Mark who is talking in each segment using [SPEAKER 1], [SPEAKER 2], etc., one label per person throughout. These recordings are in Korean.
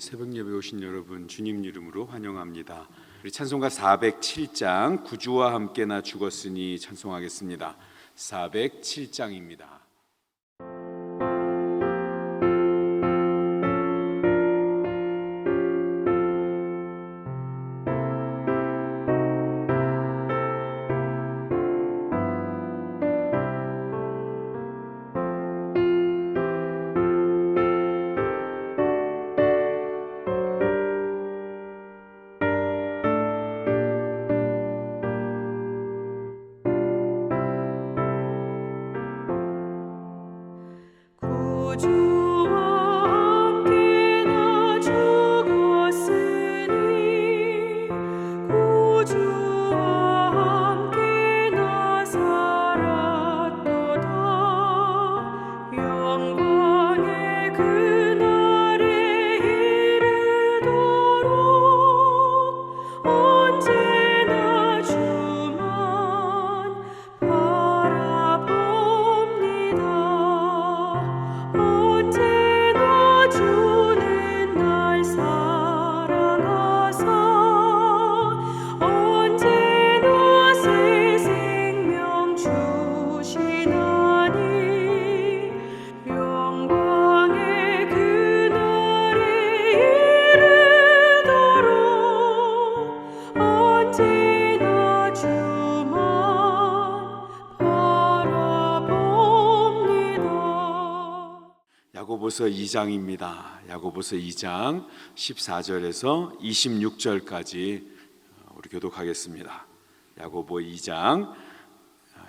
[SPEAKER 1] 새벽 예배 오신 여러분 주님 이름으로 환영합니다. 우리 찬송가 407장 구주와 함께 나 죽었으니 찬송하겠습니다. 407장입니다. 야고보서 2장입니다. 야고보서 2장 14절에서 26절까지 우리 교독하겠습니다. 야고보 2장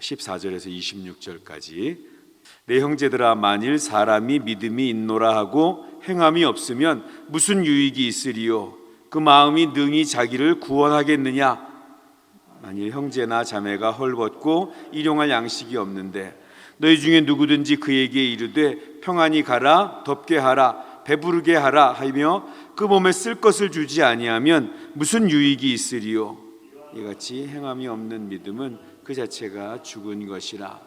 [SPEAKER 1] 14절에서 26절까지 내 형제들아, 만일 사람이 믿음이 있노라 하고 행함이 없으면 무슨 유익이 있으리요? 그 마음이 능히 자기를 구원하겠느냐? 만일 형제나 자매가 헐벗고 일용할 양식이 없는데 너희 중에 누구든지 그에게 이르되 평안히 가라, 덥게 하라, 배부르게 하라 하며 그 몸에 쓸 것을 주지 아니하면 무슨 유익이 있으리요? 이같이 행함이 없는 믿음은 그 자체가 죽은 것이라.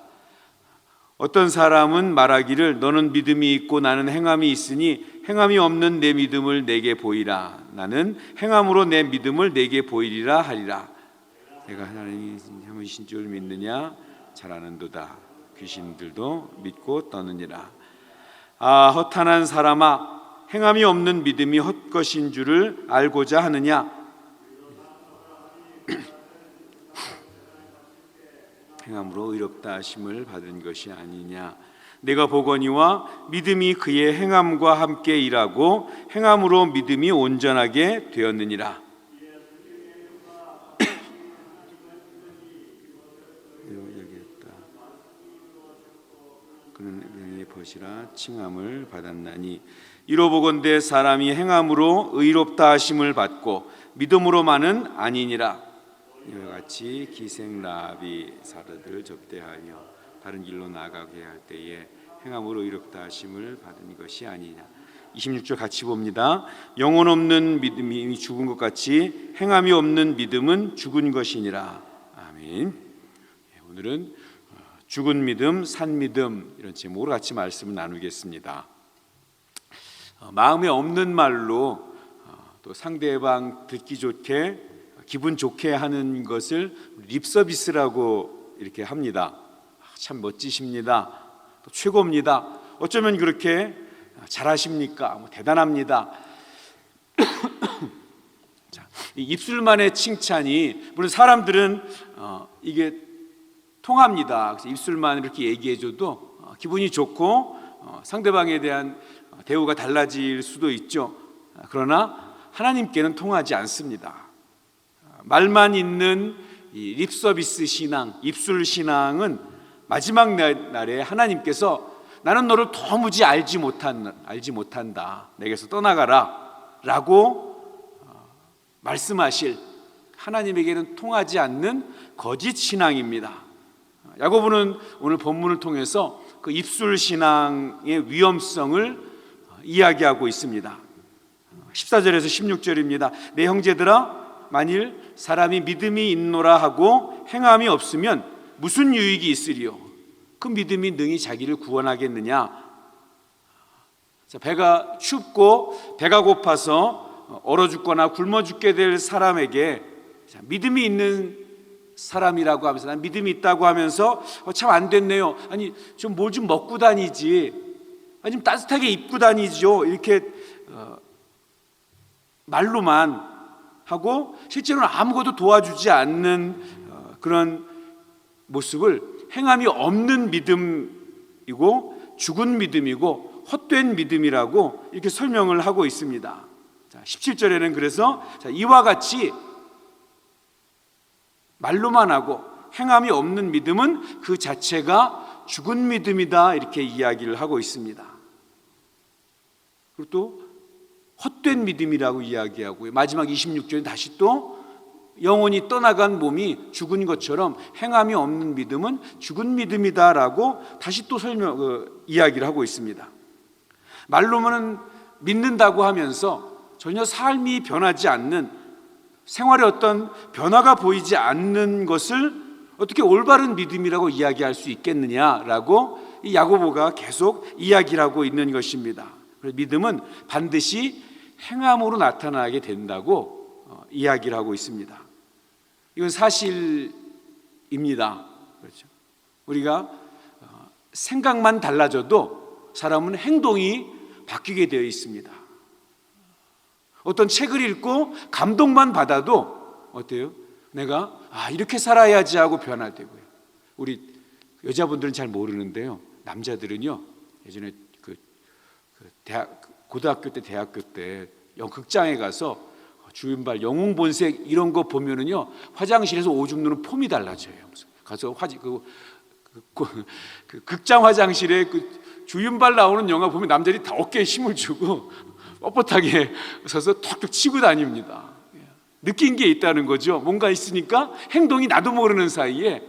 [SPEAKER 1] 어떤 사람은 말하기를 너는 믿음이 있고 나는 행함이 있으니 행함이 없는 내 믿음을 내게 보이라. 나는 행함으로 내 믿음을 내게 보이리라 하리라. 내가 하나님이 참으신 줄 믿느냐? 잘 아는도다. 귀신들도 믿고 떠느니라. 아, 허탄한 사람아, 행함이 없는 믿음이 헛것인 줄을 알고자 하느냐? 행함으로 의롭다 하심을 받은 것이 아니냐? 내가 보거니와 믿음이 그의 행함과 함께 일하고 행함으로 믿음이 온전하게 되었느니라. 그는 명예의 벗이라 칭함을 받았나니 이로보건대 사람이 행함으로 의롭다 하심을 받고 믿음으로만은 아니니라. 이와 같이 기생 라비 사르들 접대하며 다른 길로 나가게 할 때에 행함으로 의롭다 하심을 받은 것이 아니냐. 26절 같이 봅니다. 영혼 없는 믿음이 죽은 것 같이 행함이 없는 믿음은 죽은 것이니라. 아멘. 오늘은 죽은 믿음, 산 믿음 이런 제목으로 같이 말씀을 나누겠습니다. 마음에 없는 말로 또 상대방 듣기 좋게 기분 좋게 하는 것을 립서비스라고 이렇게 합니다. 참 멋지십니다. 또 최고입니다. 어쩌면 그렇게 잘하십니까? 대단합니다. 자, 이 입술만의 칭찬이 물론 사람들은 이게 통합니다. 그래서 입술만 이렇게 얘기해줘도 기분이 좋고 상대방에 대한 대우가 달라질 수도 있죠. 그러나 하나님께는 통하지 않습니다. 말만 있는 이 립서비스 신앙, 입술 신앙은 마지막 날에 하나님께서 나는 너를 도무지 알지 못한다. 내게서 떠나가라 라고 말씀하실 하나님에게는 통하지 않는 거짓 신앙입니다. 야고보는 오늘 본문을 통해서 그 입술 신앙의 위험성을 이야기하고 있습니다. 14절에서 16절입니다. 내 형제들아, 만일 사람이 믿음이 있노라 하고 행함이 없으면 무슨 유익이 있으리요? 그 믿음이 능히 자기를 구원하겠느냐? 자, 배가 춥고 배가 고파서 얼어 죽거나 굶어 죽게 될 사람에게 믿음이 있는 사람이라고 하면서, 난 믿음이 있다고 하면서 참 안 됐네요, 아니 좀 뭘 좀 먹고 다니지, 아니 좀 따뜻하게 입고 다니죠, 이렇게 말로만 하고 실제로는 아무것도 도와주지 않는 그런 모습을 행함이 없는 믿음이고 죽은 믿음이고 헛된 믿음이라고 이렇게 설명을 하고 있습니다. 자, 17절에는 그래서 이와 같이 말로만 하고 행함이 없는 믿음은 그 자체가 죽은 믿음이다, 이렇게 이야기를 하고 있습니다. 그리고 또 헛된 믿음이라고 이야기하고요, 마지막 26절에 다시 또 영혼이 떠나간 몸이 죽은 것처럼 행함이 없는 믿음은 죽은 믿음이다라고 다시 또 이야기를 하고 있습니다. 말로만 믿는다고 하면서 전혀 삶이 변하지 않는, 생활에 어떤 변화가 보이지 않는 것을 어떻게 올바른 믿음이라고 이야기할 수 있겠느냐라고 이 야고보가 계속 이야기를 하고 있는 것입니다. 그래서 믿음은 반드시 행함으로 나타나게 된다고 이야기를 하고 있습니다. 이건 사실입니다. 그렇죠? 우리가 생각만 달라져도 사람은 행동이 바뀌게 되어 있습니다. 어떤 책을 읽고 감동만 받아도 어때요? 내가 이렇게 살아야지 하고 변화되고요. 우리 여자분들은 잘 모르는데요, 남자들은요, 예전에 고등학교 때, 대학교 때 극장에 가서 주윤발, 영웅본색 이런 거 보면은요, 화장실에서 오줌 누는 폼이 달라져요. 가서 극장 화장실에 주윤발 나오는 영화 보면 남자들이 다 어깨에 힘을 주고 뻣뻣하게 서서 턱턱 치고 다닙니다. 느낀 게 있다는 거죠. 뭔가 있으니까 행동이 나도 모르는 사이에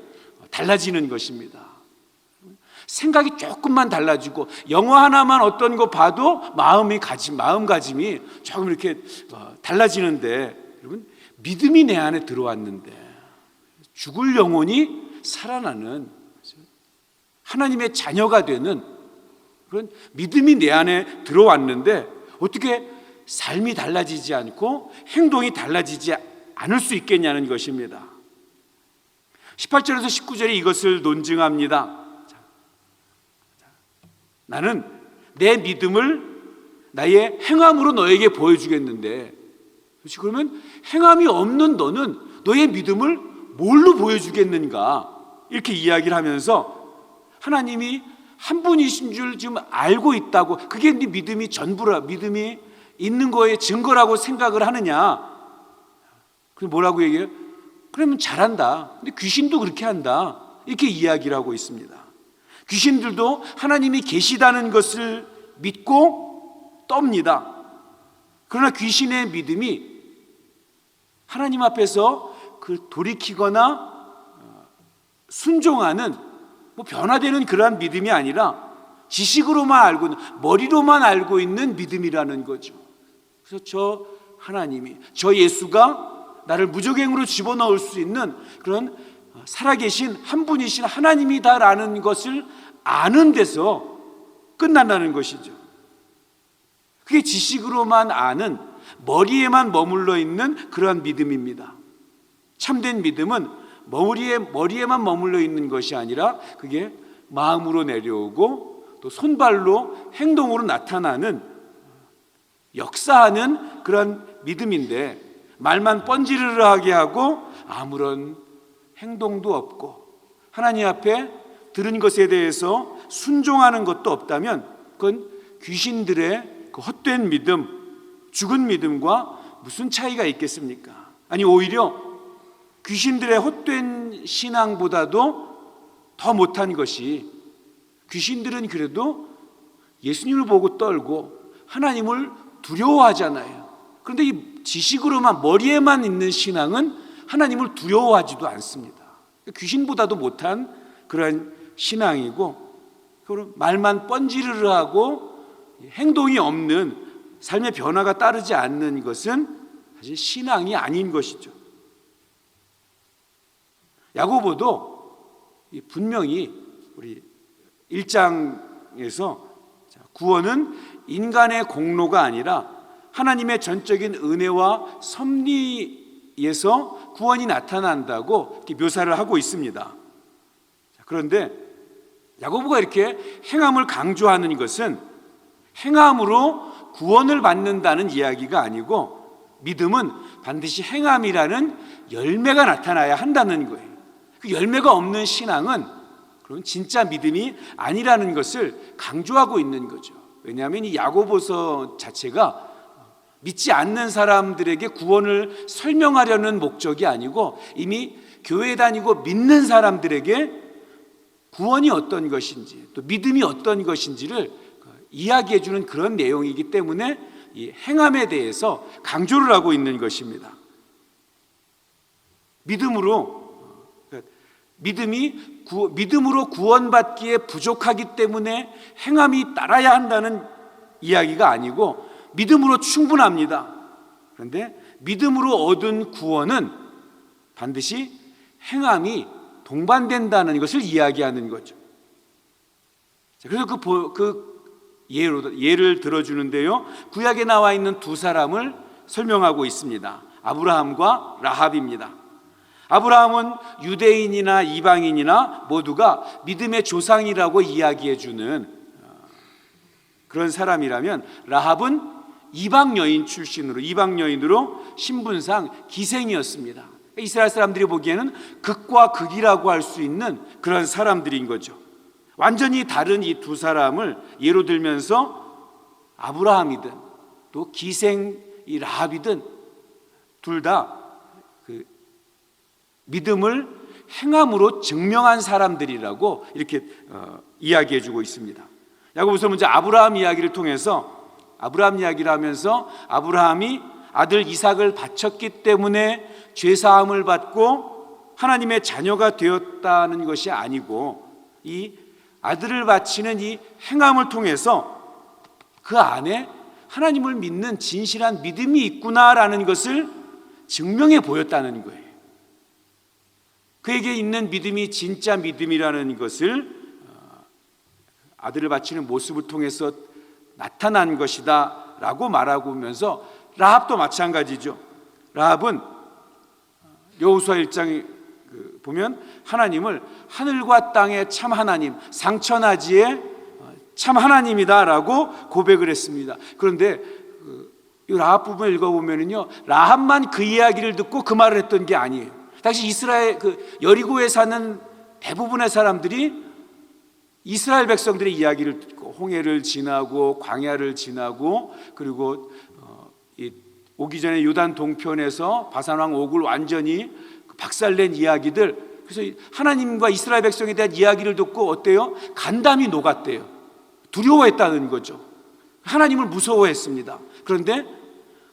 [SPEAKER 1] 달라지는 것입니다. 생각이 조금만 달라지고 영화 하나만 어떤 거 봐도 마음가짐이 조금 이렇게 달라지는데, 여러분, 믿음이 내 안에 들어왔는데 죽을 영혼이 살아나는 하나님의 자녀가 되는 그런 믿음이 내 안에 들어왔는데 어떻게 삶이 달라지지 않고 행동이 달라지지 않을 수 있겠냐는 것입니다. 18절에서 19절에 이것을 논증합니다. 나는 내 믿음을 나의 행함으로 너에게 보여주겠는데, 그렇지? 그러면 행함이 없는 너는 너의 믿음을 뭘로 보여주겠는가, 이렇게 이야기를 하면서 하나님이 한 분이신 줄 지금 알고 있다고, 그게 네 믿음이 전부라, 믿음이 있는 거에 증거라고 생각을 하느냐. 그럼 뭐라고 얘기해요? 그러면 잘한다, 근데 귀신도 그렇게 한다, 이렇게 이야기를 하고 있습니다. 귀신들도 하나님이 계시다는 것을 믿고 떱니다. 그러나 귀신의 믿음이 하나님 앞에서 돌이키거나 순종하는 변화되는 그러한 믿음이 아니라 지식으로만 알고 있는, 머리로만 알고 있는 믿음이라는 거죠. 그래서 저 하나님이, 저 예수가 나를 무적행으로 집어넣을 수 있는 그런 살아계신 한 분이신 하나님이다라는 것을 아는 데서 끝난다는 것이죠. 그게 지식으로만 아는, 머리에만 머물러 있는 그러한 믿음입니다. 참된 믿음은 머리에만 머물러 있는 것이 아니라 그게 마음으로 내려오고 또 손발로 행동으로 나타나는, 역사하는 그런 믿음인데, 말만 뻔지르르하게 하고 아무런 행동도 없고 하나님 앞에 들은 것에 대해서 순종하는 것도 없다면 그건 귀신들의 그 헛된 믿음, 죽은 믿음과 무슨 차이가 있겠습니까? 아니, 오히려 귀신들의 헛된 신앙보다도 더 못한 것이, 귀신들은 그래도 예수님을 보고 떨고 하나님을 두려워하잖아요. 그런데 이 지식으로만, 머리에만 있는 신앙은 하나님을 두려워하지도 않습니다. 귀신보다도 못한 그런 신앙이고, 말만 뻔지르르하고 행동이 없는, 삶의 변화가 따르지 않는 것은 사실 신앙이 아닌 것이죠. 야고보도 분명히 우리 1장에서 구원은 인간의 공로가 아니라 하나님의 전적인 은혜와 섭리에서 구원이 나타난다고 이렇게 묘사를 하고 있습니다. 그런데 야고보가 이렇게 행함을 강조하는 것은 행함으로 구원을 받는다는 이야기가 아니고, 믿음은 반드시 행함이라는 열매가 나타나야 한다는 거예요. 그 열매가 없는 신앙은 그럼 진짜 믿음이 아니라는 것을 강조하고 있는 거죠. 왜냐하면 이 야고보서 자체가 믿지 않는 사람들에게 구원을 설명하려는 목적이 아니고, 이미 교회 다니고 믿는 사람들에게 구원이 어떤 것인지, 또 믿음이 어떤 것인지를 이야기해 주는 그런 내용이기 때문에 이 행함에 대해서 강조를 하고 있는 것입니다. 믿음으로 구원받기에 부족하기 때문에 행함이 따라야 한다는 이야기가 아니고, 믿음으로 충분합니다. 그런데 믿음으로 얻은 구원은 반드시 행함이 동반된다는 것을 이야기하는 거죠. 그래서 예를 들어주는데요, 구약에 나와 있는 두 사람을 설명하고 있습니다. 아브라함과 라합입니다. 아브라함은 유대인이나 이방인이나 모두가 믿음의 조상이라고 이야기해주는 그런 사람이라면, 라합은 이방 여인으로 신분상 기생이었습니다. 이스라엘 사람들이 보기에는 극과 극이라고 할 수 있는 그런 사람들인 거죠. 완전히 다른 이 두 사람을 예로 들면서 아브라함이든 또 기생 이 라합이든 둘 다 그 믿음을 행함으로 증명한 사람들이라고 이렇게 이야기해 주고 있습니다. 야고보서 먼저 아브라함 이야기를 하면서 아브라함이 아들 이삭을 바쳤기 때문에 죄사함을 받고 하나님의 자녀가 되었다는 것이 아니고, 이 아들을 바치는 이 행함을 통해서 그 안에 하나님을 믿는 진실한 믿음이 있구나라는 것을 증명해 보였다는 거예요. 그에게 있는 믿음이 진짜 믿음이라는 것을 아들을 바치는 모습을 통해서 나타난 것이다 라고 말하면서, 라합도 마찬가지죠. 라합은 여호수아 1장에 보면 하나님을 하늘과 땅의 참 하나님, 상천하지의 참 하나님이다 라고 고백을 했습니다. 그런데 이 라합 부분을 읽어보면요, 라합만 그 이야기를 듣고 그 말을 했던 게 아니에요. 당시 이스라엘 여리고에 사는 대부분의 사람들이 이스라엘 백성들의 이야기를 듣고 홍해를 지나고 광야를 지나고, 그리고 오기 전에 요단 동편에서 바산왕 옥을 완전히 박살낸 이야기들, 그래서 하나님과 이스라엘 백성에 대한 이야기를 듣고 어때요? 간담이 녹았대요. 두려워했다는 거죠. 하나님을 무서워했습니다. 그런데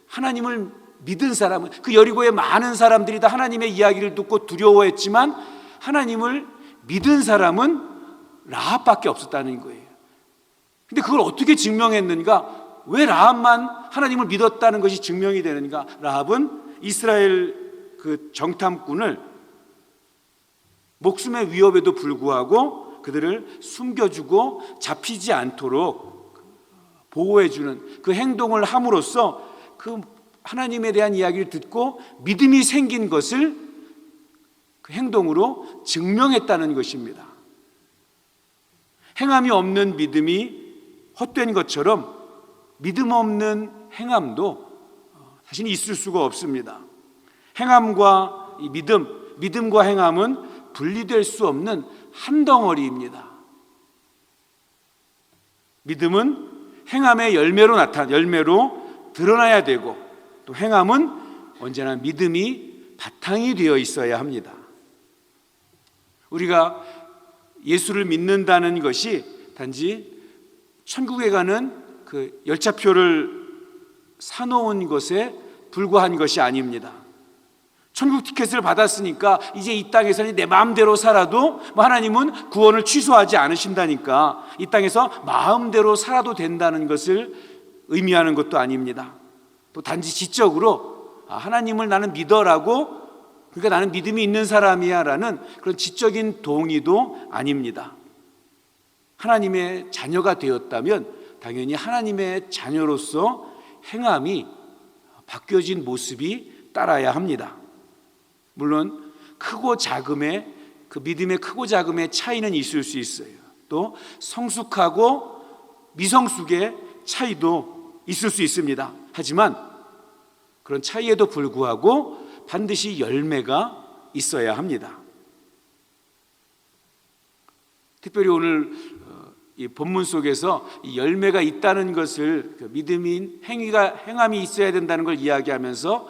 [SPEAKER 1] 하나님을 믿은 사람은, 그 여리고의 많은 사람들이 다 하나님의 이야기를 듣고 두려워했지만 하나님을 믿은 사람은 라합밖에 없었다는 거예요. 근데 그걸 어떻게 증명했는가? 왜 라합만 하나님을 믿었다는 것이 증명이 되는가? 라합은 이스라엘 그 정탐꾼을 목숨의 위협에도 불구하고 그들을 숨겨주고 잡히지 않도록 보호해주는 그 행동을 함으로써 그 하나님에 대한 이야기를 듣고 믿음이 생긴 것을 그 행동으로 증명했다는 것입니다. 행함이 없는 믿음이 헛된 것처럼 믿음 없는 행함도 사실 있을 수가 없습니다. 행함과 이 믿음과 행함은 분리될 수 없는 한 덩어리입니다. 믿음은 행함의 열매로 드러나야 되고, 또 행함은 언제나 믿음이 바탕이 되어 있어야 합니다. 우리가 예수를 믿는다는 것이 단지 천국에 가는 그 열차표를 사놓은 것에 불과한 것이 아닙니다. 천국 티켓을 받았으니까 이제 이 땅에서는 내 마음대로 살아도 하나님은 구원을 취소하지 않으신다니까 이 땅에서 마음대로 살아도 된다는 것을 의미하는 것도 아닙니다. 또 단지 지적으로 하나님을 나는 믿어라고, 그러니까 나는 믿음이 있는 사람이야 라는 그런 지적인 동의도 아닙니다. 하나님의 자녀가 되었다면 당연히 하나님의 자녀로서 행함이 바뀌어진 모습이 따라야 합니다. 물론 크고 작음의 그 믿음의 크고 작음의 차이는 있을 수 있어요. 또 성숙하고 미성숙의 차이도 있을 수 있습니다. 하지만 그런 차이에도 불구하고 반드시 열매가 있어야 합니다. 특별히 오늘 이 본문 속에서 이 열매가 있다는 것을 믿음인 행함이 있어야 된다는 걸 이야기하면서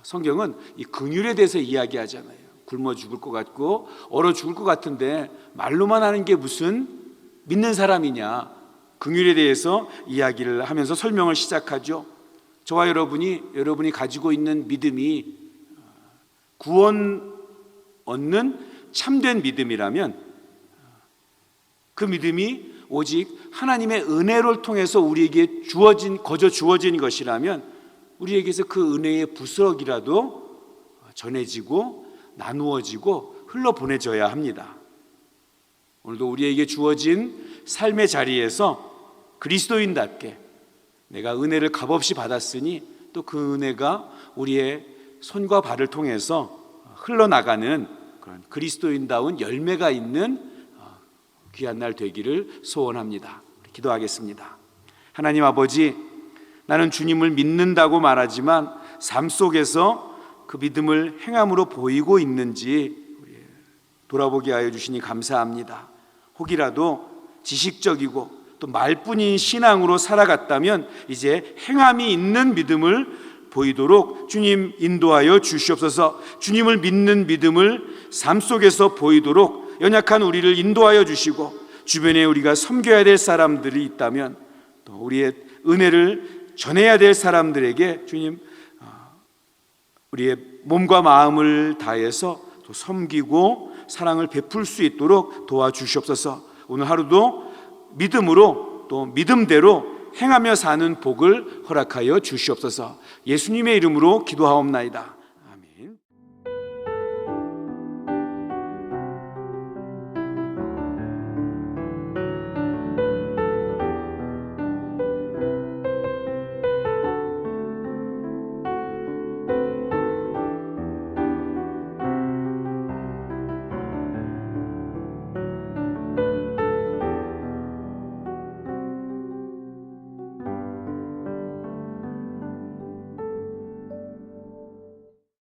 [SPEAKER 1] 성경은 이 긍휼에 대해서 이야기하잖아요. 굶어 죽을 것 같고 얼어 죽을 것 같은데 말로만 하는 게 무슨 믿는 사람이냐. 긍휼에 대해서 이야기를 하면서 설명을 시작하죠. 저와 여러분이 가지고 있는 믿음이 구원 얻는 참된 믿음이라면 그 믿음이 오직 하나님의 은혜를 통해서 우리에게 거저 주어진 것이라면 우리에게서 그 은혜의 부스러기라도 전해지고 나누어지고 흘러보내져야 합니다. 오늘도 우리에게 주어진 삶의 자리에서 그리스도인답게 내가 은혜를 값없이 받았으니 또 그 은혜가 우리의 손과 발을 통해서 흘러나가는 그런 그리스도인다운 열매가 있는 귀한 날 되기를 소원합니다. 기도하겠습니다. 하나님 아버지, 나는 주님을 믿는다고 말하지만 삶 속에서 그 믿음을 행함으로 보이고 있는지 돌아보게 하여 주시니 감사합니다. 혹이라도 지식적이고 또 말뿐인 신앙으로 살아갔다면 이제 행함이 있는 믿음을 보이도록 주님 인도하여 주시옵소서. 주님을 믿는 믿음을 삶 속에서 보이도록 연약한 우리를 인도하여 주시고, 주변에 우리가 섬겨야 될 사람들이 있다면 또 우리의 은혜를 전해야 될 사람들에게 주님 우리의 몸과 마음을 다해서 또 섬기고 사랑을 베풀 수 있도록 도와주시옵소서. 오늘 하루도 믿음으로 또 믿음대로 행하며 사는 복을 허락하여 주시옵소서. 예수님의 이름으로 기도하옵나이다.